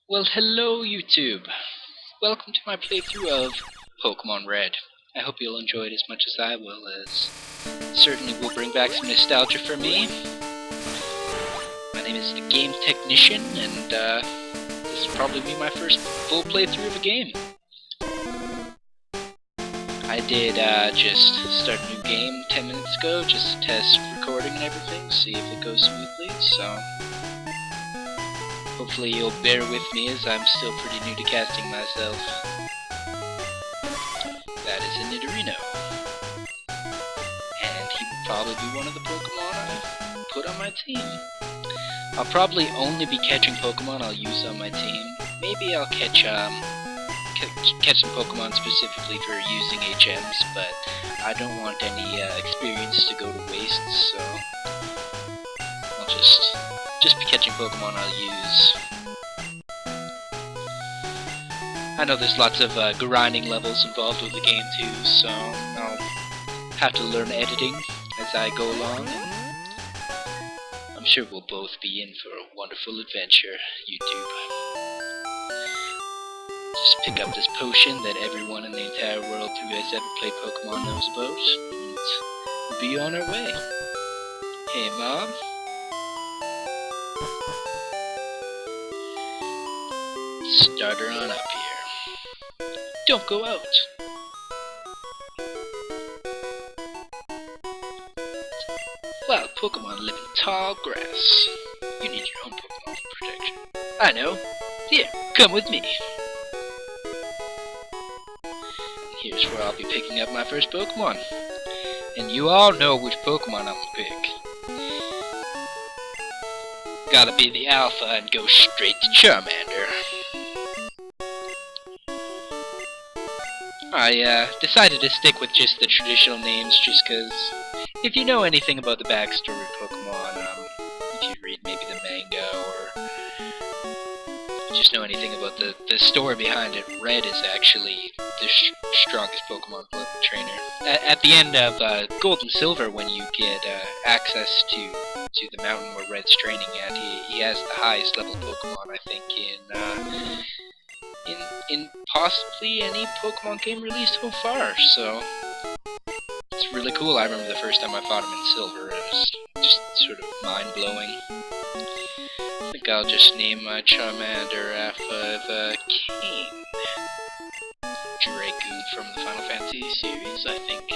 Well, hello YouTube! Welcome to my playthrough of Pokemon Red. I hope you'll enjoy it as much as I will, as it certainly will bring back some nostalgia for me. My name is the Game Technician, and this will probably be my first full playthrough of a game. I did just start a new game 10 minutes ago, just to test recording and everything, see if it goes smoothly, so hopefully you'll bear with me as I'm still pretty new to casting myself. That is a Nidorino. And he will probably be one of the Pokemon I put on my team. I'll probably only be catching Pokemon I'll use on my team. Maybe I'll catch some Pokemon specifically for using HMs, but I don't want any experience to go to waste, so I'll just be catching Pokemon I'll use. I know there's lots of grinding levels involved with the game too, so I'll have to learn editing as I go along, and I'm sure we'll both be in for a wonderful adventure, YouTube. Just pick up this potion that everyone in the entire world who has ever played Pokemon knows about, and we'll be on our way. Hey Mom? Start her on up here. Don't go out! Wild Pokemon live in tall grass. You need your own Pokemon for protection. I know. Here, come with me. Here's where I'll be picking up my first Pokemon. And you all know which Pokemon I'm gonna pick. Gotta be the Alpha and go straight to Charmander. I decided to stick with just the traditional names just because if you know anything about the backstory of Pokemon, if you read maybe the manga or just know anything about the story behind it, Red is actually the strongest Pokemon trainer. At the end of Gold and Silver, when you get access to the mountain where Red's training at, he has the highest level Pokemon, I think, in possibly any Pokemon game released so far, so it's really cool. I remember the first time I fought him in Silver, it was just sort of mind-blowing. I think I'll just name my Charmander after Cain. Dragoon from the Final Fantasy series, I think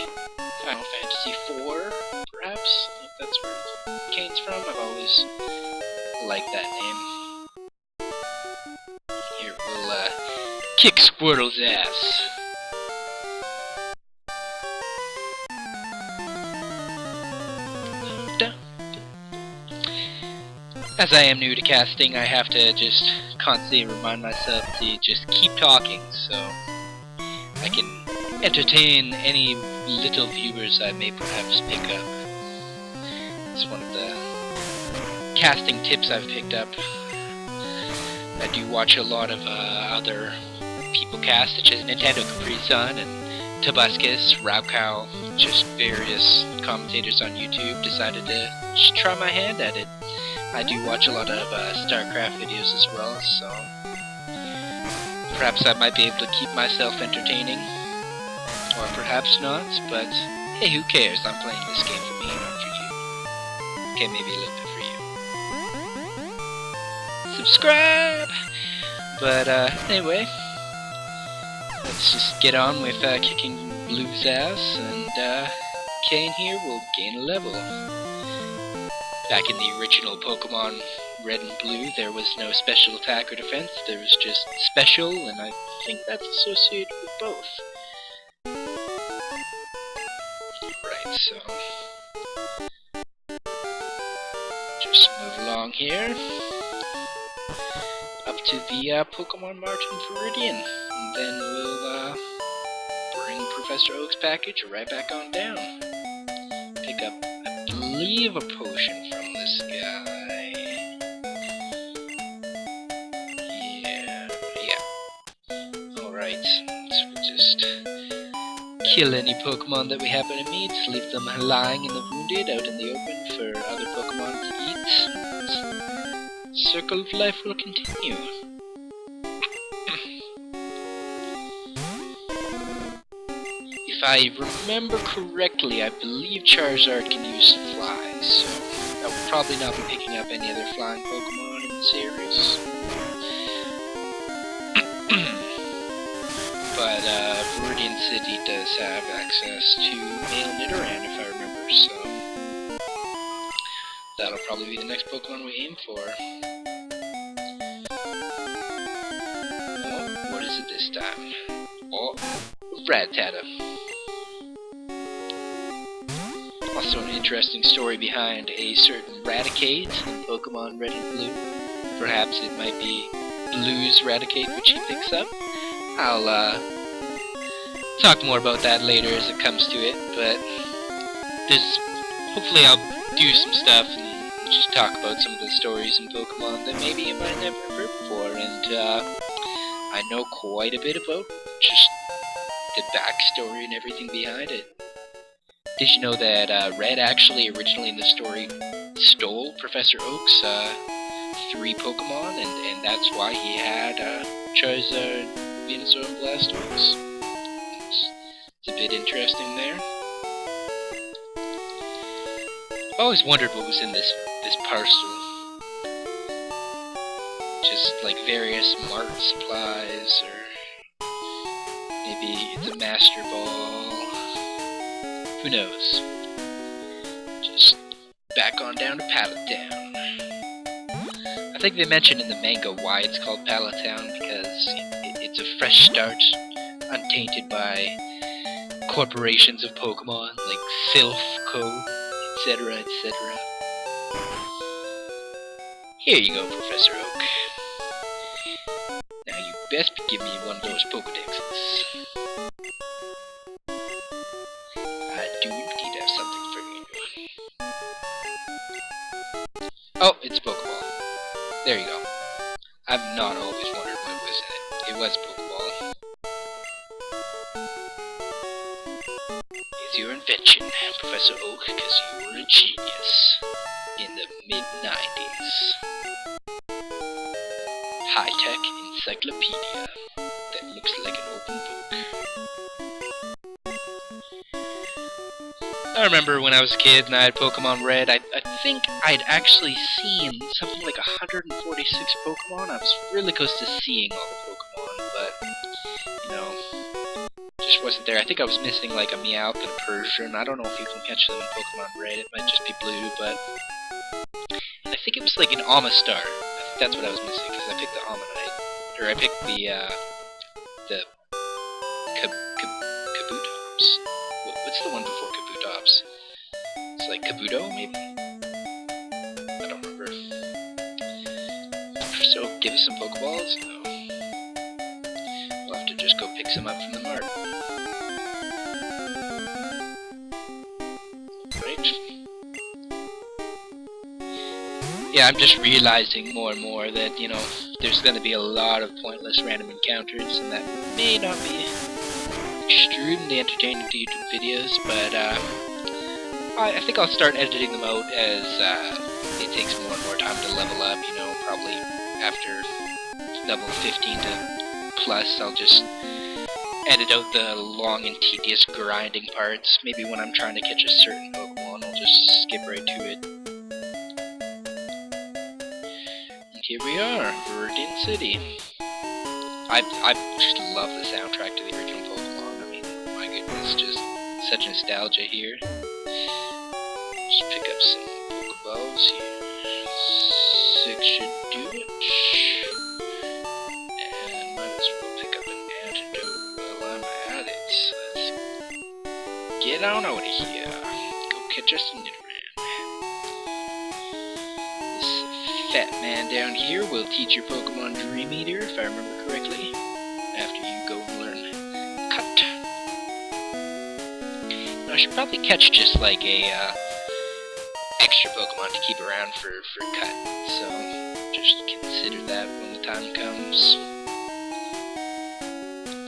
Final Fantasy IV, perhaps, if that's where Cain's from. I've always liked that name. Here, we'll kick Squirtle's ass. As I am new to casting, I have to just constantly remind myself to just keep talking, so I can entertain any little viewers I may perhaps pick up. It's one of the casting tips I've picked up. I do watch a lot of other people cast, such as Nintendo Capri Sun and Tobuscus, Raukau, just various commentators on YouTube. Decided to just try my hand at it. I do watch a lot of StarCraft videos as well, so perhaps I might be able to keep myself entertaining, or perhaps not, but hey, who cares? I'm playing this game for me, not for you. Okay, maybe a little bit for you. Subscribe! But anyway, let's just get on with kicking Blue's ass, and Cain here will gain a level. Back in the original Pokemon Red and Blue, there was no special attack or defense, there was just special, and I think that's associated with both. Right, so just move along here, up to the Pokemon Mart in Viridian, and then we'll bring Professor Oak's package right back on down. Pick up, I believe, a potion from this guy. Yeah. Alright, so we'll just kill any Pokemon that we happen to meet, leave them lying in the wounded out in the open for other Pokemon to eat. Circle of life will continue. if I remember correctly, I believe Charizard can use flies, so I will probably not be picking up any other flying Pokemon in the series. But Viridian City does have access to male Nidoran, if I remember, so that'll probably be the next Pokemon we aim for. Oh, what is it this time? Oh, Rattata. Also an interesting story behind a certain Raticate in Pokemon Red and Blue. Perhaps it might be Blue's Raticate which he picks up. I'll talk more about that later as it comes to it, but hopefully I'll do some stuff and just talk about some of the stories in Pokemon that maybe you might never have heard before, and I know quite a bit about just the backstory and everything behind it. Did you know that Red actually originally in the story stole Professor Oak's 3 Pokemon, and that's why he had Charizard, Venusaur, and Blastoise? It's a bit interesting there. I've always wondered what was in this parcel. Just like various mart supplies, or maybe it's a Master Ball. Who knows? Just back on down to Pallet Town. I think they mentioned in the manga why it's called Pallet Town, because it's a fresh start, untainted by corporations of Pokemon like Silph Co., etc., etc. Here you go, Professor Oak. Now you best give me one of those Pokedexes. I do indeed have something for you. Oh, it's a Pokeball. There you go. I've not always wondered what was in it. It was a Pokeball. It's your invention, Professor Oak, because you were a genius in the mid-90s. High-tech encyclopedia that looks like an open book. I remember when I was a kid and I had Pokemon Red, I think I'd actually seen something like 146 Pokemon. I was really close to seeing all the Pokemon, but, you know, just wasn't there. I think I was missing like a Meowth and a Persian. I don't know if you can catch them in Pokemon Red. It might just be Blue, but I think it was like an Amistar. I think that's what I was missing, because I picked the Ammonite. Or I picked the Kabutops. What's the one before Kabutops? It's like Kabuto, maybe? I don't remember. So, give us some Pokeballs? No. We'll have to just go pick some up from the mart. Right? Yeah, I'm just realizing more and more that, you know, there's going to be a lot of pointless random encounters, and that may not be extremely entertaining to YouTube videos, but I think I'll start editing them out as it takes more and more time to level up, you know, probably after level 15 to plus, I'll just edit out the long and tedious grinding parts. Maybe when I'm trying to catch a certain Pokemon, I'll just skip right to it. And here we are, Viridian City. I just love the soundtrack to the original Pokemon. I mean, my goodness, just such nostalgia here. Just pick up some Pokeballs here. 6 should do it. And might as well pick up an antidote while I'm at it. Let's get on out of here. Go catch us a Nidoran. This fat man down here will teach your Pokemon Dream Eater, if I remember correctly, after you go learn Cut. Now, I should probably catch just like a extra Pokemon to keep around for Cut, so just consider that when the time comes.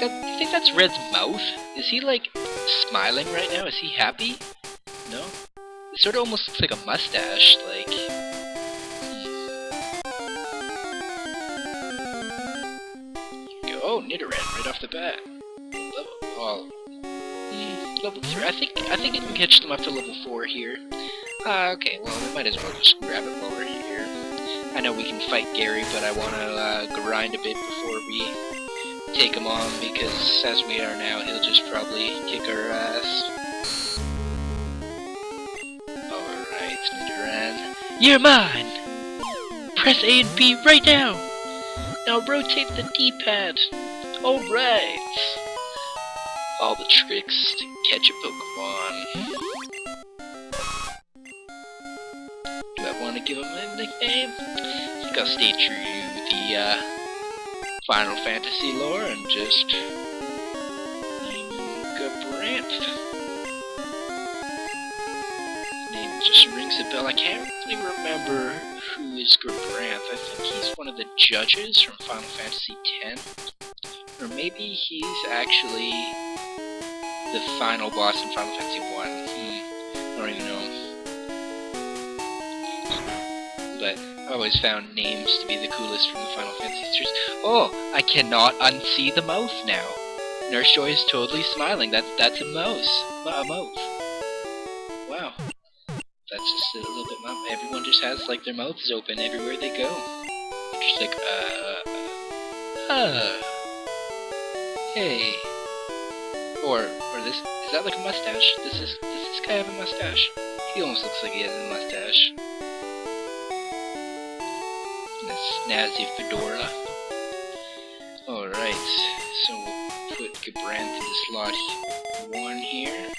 Do you think that's Red's mouth? Is he like smiling right now? Is he happy? No? It sort of almost looks like a mustache, like... Oh, Nidoran right off the bat. Oh. level 3. I think I can catch them up to level 4 here. Okay, well, we might as well just grab it while we're here. I know we can fight Gary, but I want to grind a bit before we take him on, because as we are now, he'll just probably kick our ass. Alright, Nidoran. You're mine! Press A and B right now! Now rotate the D-pad. Alright! All the tricks to catch a Pokemon. Do I want to give him a nickname? I think I'll stay true to the Final Fantasy lore and just name him Gabranth. Name just rings a bell. I can't really remember who is Gabranth. I think he's one of the judges from Final Fantasy X. Or maybe he's actually the final boss in Final Fantasy 1. I don't even know. But I always found names to be the coolest from the Final Fantasy series. Oh, I cannot unsee the mouth now. Nurse Joy is totally smiling. That's a mouse. A mouth. Wow. That's just a little bit mouth. Everyone just has like their mouths open everywhere they go. Just like hey. Or this, is that like a mustache? Does this guy have a mustache? He almost looks like he has a mustache. And a snazzy fedora. Alright, so we'll put Gabranth into slot 1 here.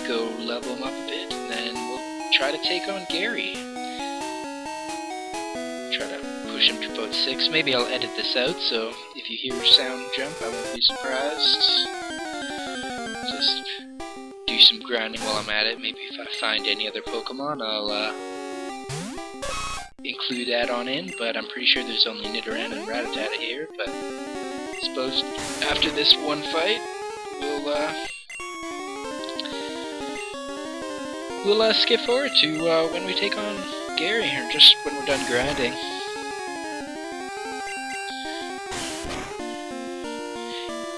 Go level him up a bit, and then we'll try to take on Gary. Try to push him to about 6. Maybe I'll edit this out, so if you hear a sound jump, I won't be surprised. Just do some grinding while I'm at it. Maybe if I find any other Pokemon, I'll include that on in, but I'm pretty sure there's only Nidoran and Rattata here, but I suppose after this one fight, we'll skip forward to when we take on Gary, or just when we're done grinding.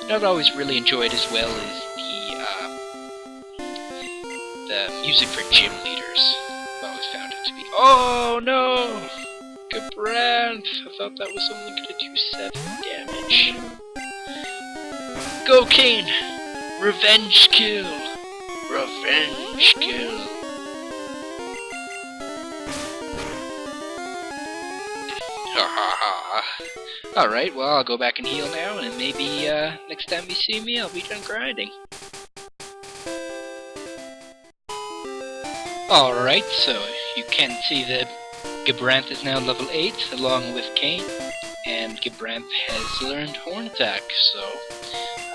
What I've always really enjoyed as well is the music for gym leaders. I've always found it to be. Oh no! Gabranth! I thought that was only gonna do 7 damage. Go Kane! Revenge kill! Revenge kill! Ha ha ha. Alright, well I'll go back and heal now, and maybe next time you see me I'll be done grinding. Alright, so you can see that Gabranth is now level 8 along with Kane, and Gabranth has learned Horn Attack, so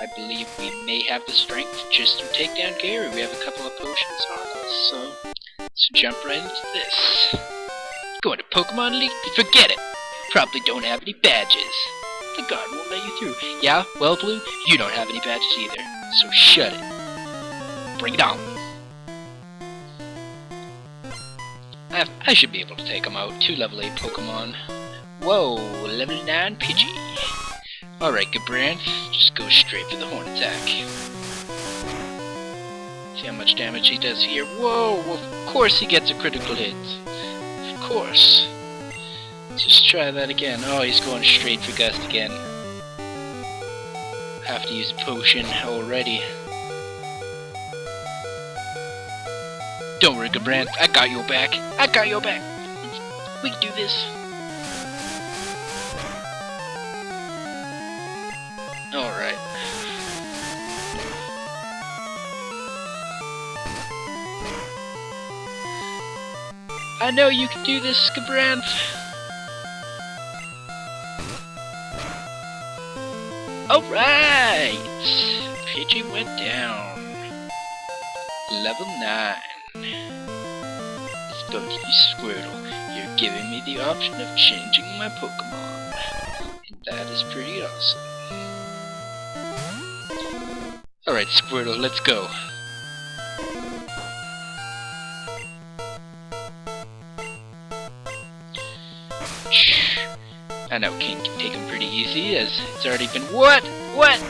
I believe we may have the strength just to take down Gary. We have a couple of potions on us, so let's jump right into this. Going to Pokemon League? Forget it! Probably don't have any badges. The guard won't let you through. Yeah, well Blue, you don't have any badges either, so shut it. Bring it on. I should be able to take him out. 2 level 8 Pokemon. Whoa, level 9 Pidgey. Alright, Gabranth, just go straight for the Horn Attack. See how much damage he does here. Whoa, of course he gets a critical hit. Of course. Let's just try that again. Oh, he's going straight for Gust again. Have to use a potion already. Don't worry, Gabranth, I got your back. I got your back. We can do this. Alright. I know you can do this, Gabranth. Alright! Pidgey went down. Level 9. But you, Squirtle, you're giving me the option of changing my Pokemon, and that is pretty awesome. Alright, Squirtle, let's go. I know King can take him pretty easy, as it's already been— What? What?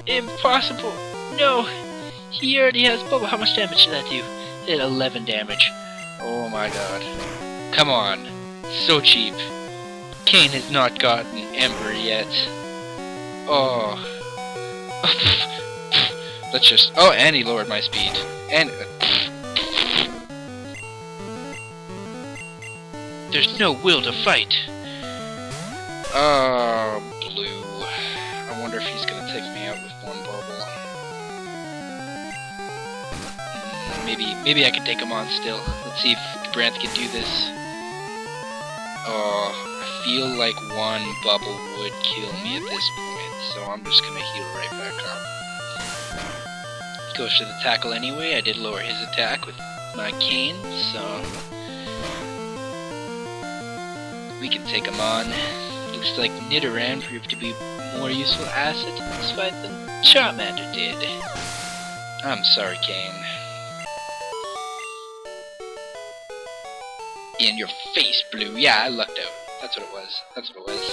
Impossible! No! He already has bubble. How much damage did that do? It did 11 damage. Oh my god. Come on. So cheap. Cain has not gotten Ember yet. Oh. Let's just... Oh, and he lowered my speed. And... There's no will to fight. Oh, Blue. I wonder if he's gonna take me out with one bubble. Maybe I can take him on still. Let's see if Brandt can do this. Oh, I feel like one bubble would kill me at this point, so I'm just gonna heal right back up. Goes to the tackle anyway. I did lower his attack with my Cain, so we can take him on. Looks like Nidoran proved to be a more useful asset in this fight than Charmander did. I'm sorry, Cain. In your face, Blue. Yeah, I lucked out. That's what it was. That's what it was.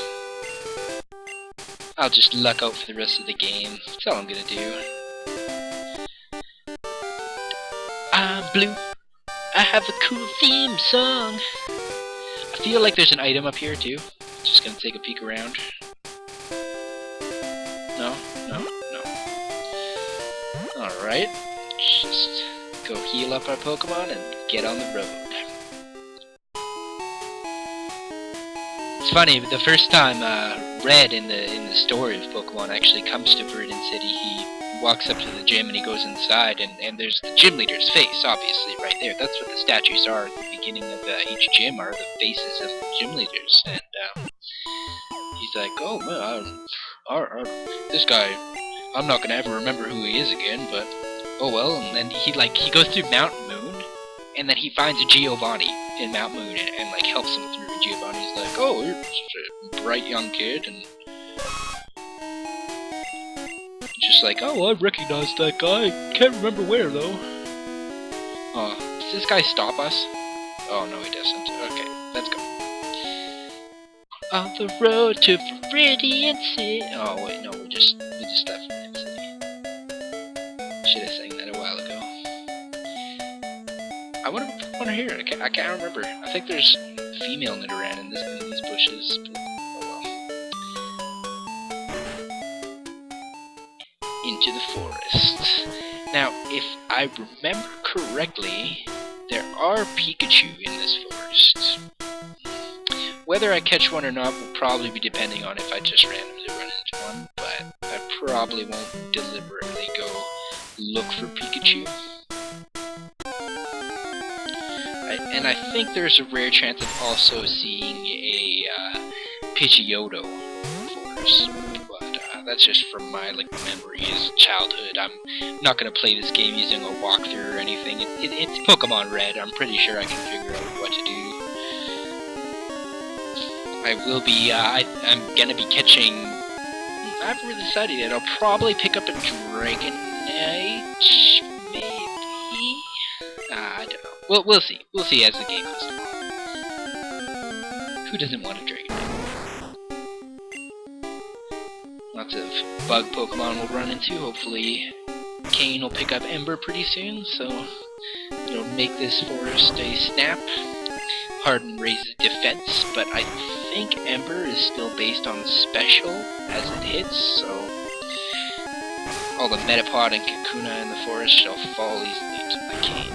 I'll just luck out for the rest of the game. That's all I'm gonna do. I'm Blue. I have a cool theme song. I feel like there's an item up here too. Just gonna take a peek around. No, no, no. Alright. Just go heal up our Pokemon and get on the road. It's funny, the first time Red in the story of Pokemon actually comes to Verdant City, he walks up to the gym and he goes inside, and there's the gym leader's face, obviously, right there. That's what the statues are at the beginning of each gym, are the faces of the gym leaders. And he's like, oh man, this guy, I'm not gonna ever remember who he is again, but oh well. And then he goes through Mount Moon, and then he finds a Giovanni in Mount Moon and like helps him through. And Giovanni's like, oh, you're such a bright young kid, and just like, oh, I recognize that guy. Can't remember where though. Does this guy stop us? Oh no, he doesn't. Okay, let's go. On the road to Viridian City. Oh wait, no, we just left Viridian City. Should have sang that a while ago. I wonder if I want to hear it. I can't remember. I think there's female Nidoran in these bushes. But, oh well. Into the forest. Now, if I remember correctly, there are Pikachu in this forest. Whether I catch one or not will probably be depending on if I just randomly run into one, but I probably won't deliberately go look for Pikachu. And I think there's a rare chance of also seeing a Pidgeotto forest, but that's just from my memories, childhood. I'm not gonna play this game using a walkthrough or anything. It's Pokemon Red. I'm pretty sure I can figure out what to do. I will be. I'm gonna be catching. I haven't really decided yet. I'll probably pick up a Dragonite, maybe. I don't know. Well, we'll see. We'll see as the game goes along. Who doesn't want a Dragonite? Lots of bug Pokemon we'll run into. Hopefully, Cain will pick up Ember pretty soon, so it'll make this forest a snap. Harden raises defense, but I think Ember is still based on special as it hits, so all the Metapod and Kakuna in the forest shall fall easily to my Cain.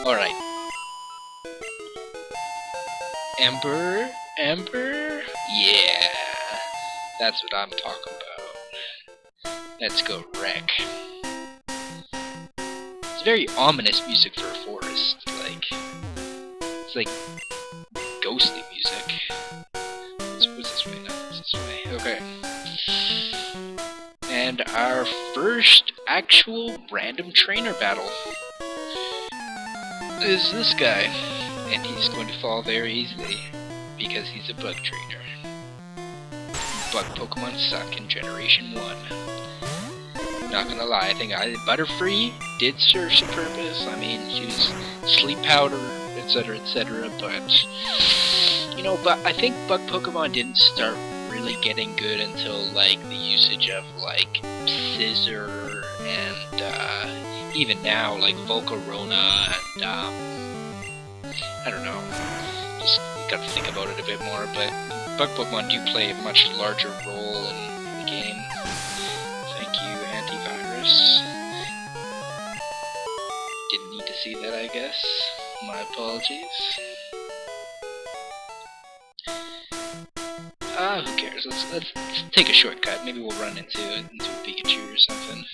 Alright. Ember? Yeah. That's what I'm talking about. Let's go wreck. It's very ominous music for a forest. It's like ghostly music. What's this way? No, it's this way. Okay. And our first actual random trainer battle is this guy, and he's going to fall very easily because he's a bug trainer. Bug Pokemon suck in Generation 1. Not gonna lie, I think Butterfree did serve some purpose. I mean, use Sleep Powder, etc., etc., but, you know, but I think bug Pokemon didn't start really really getting good until like the usage of like Scissor and even now like Volcarona and I don't know. Just got to think about it a bit more. But bug Pokemon do play a much larger role in the game. Thank you, antivirus. Didn't need to see that, I guess. My apologies. Who cares? Let's take a shortcut. Maybe we'll run into a Pikachu or something.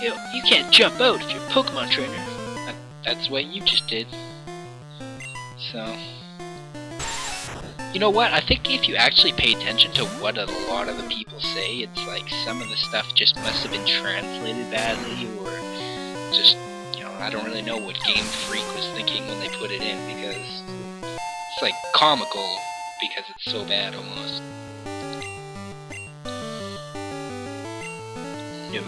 Yo, you can't jump out if you're a Pokemon trainer. That's what you just did. So, you know what? I think if you actually pay attention to what a lot of the people say, it's like some of the stuff just must have been translated badly, or just, you know, I don't really know what Game Freak was thinking when they put it in, because it's like comical because it's so bad almost. No.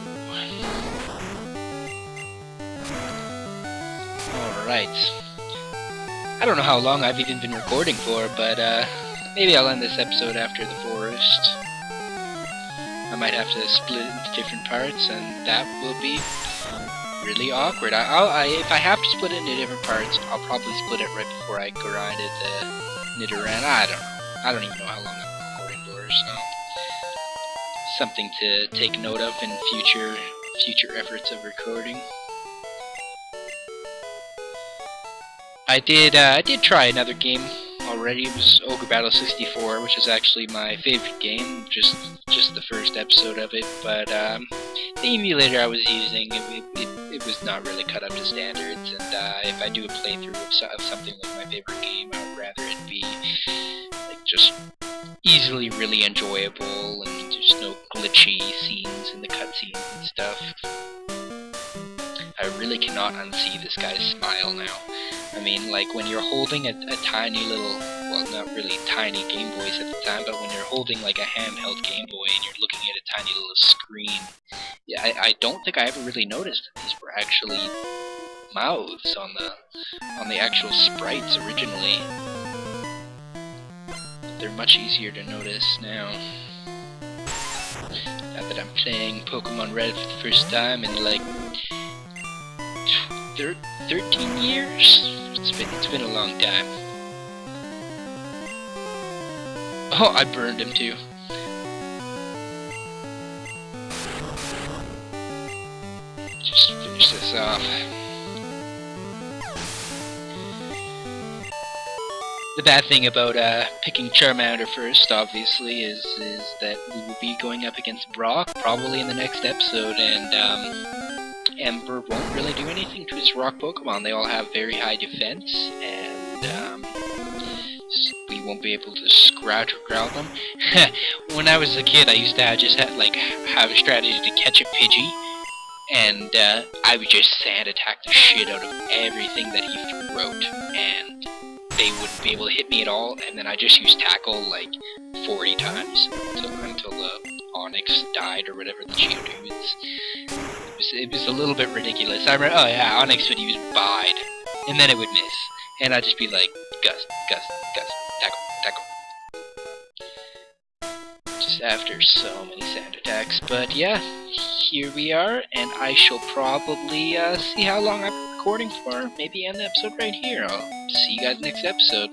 Alright. I don't know how long I've even been recording for, but maybe I'll end this episode after the forest. I might have to split it into different parts, and that will be really awkward. If I have to split it into different parts, I'll probably split it right before I grind it Nidoran. I don't know. I don't even know how long I'm recording for, so something to take note of in future efforts of recording. I did try another game already. It was Ogre Battle 64, which is actually my favorite game. Just the first episode of it, but the emulator I was using, it was not really cut up to standards. And if I do a playthrough of something like my favorite game, I would rather it be like just easily really enjoyable and just no glitchy scenes in the cutscenes and stuff. I really cannot unsee this guy's smile now. I mean, like, when you're holding a tiny little, well, not really tiny Game Boys at the time, but when you're holding, like, a handheld Game Boy and you're looking at a tiny little screen, yeah, I don't think I ever really noticed that these were actually mouths on the actual sprites originally. They're much easier to notice now. Now that I'm playing Pokemon Red for the first time in, like, 13 years? It's been a long time. Oh, I burned him too. Just finish this off. The bad thing about picking Charmander first, obviously, is that we will be going up against Brock probably in the next episode, and Ember won't really do anything to his rock Pokemon. They all have very high defense, and we won't be able to scratch or growl them. When I was a kid, I used to have a strategy to catch a Pidgey, and I would just sand attack the shit out of everything that he threw out, and they wouldn't be able to hit me at all, and then I just used Tackle like 40 times until the Onix died or whatever the Geodude. It was a little bit ridiculous. I remember, oh yeah, Onix would use Bide, and then it would miss, and I'd just be like, Gust, Tackle. Just after so many sand attacks, but yeah, here we are, and I shall probably see how long I'm recording for, maybe end the episode right here. I'll see you guys next episode.